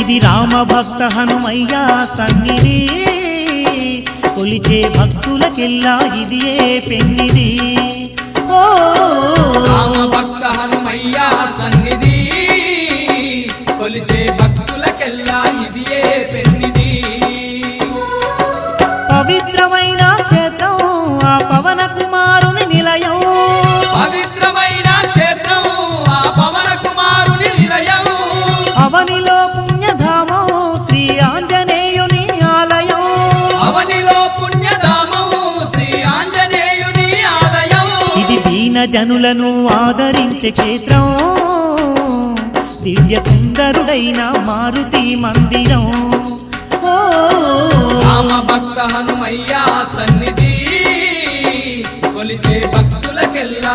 ఇది రామ భక్త హనుమయ్య సన్నిధి కొలిచే భక్తులకెల్లా ఇదియే పెన్నిది ఓ రామ భక్త హనుమయ్య సన్నిధి కొలిచే భక్తులకెల్లా ఇదియే పెన్నిది పవిత్రమైన క్షేత్రం ఆ పవన కుమారుని నిలయం పవిత్రమైన క్షేత్రం ఆ పవన కుమారుని నిలయం అవనిలో పుణ్యధామం శ్రీ ఆంజనేయుని ఆలయం అవనిలో పుణ్యధామం శ్రీ ఆంజనేయుని ఆలయం ఇది దీన జనులను ఆదరించే క్షేత్రం దివ్య సుందరుడైన మారుతి మందిరం ఓ రామ భక్త హనుమయ్య సన్నిధి కొలిచే భక్తులకెల్లా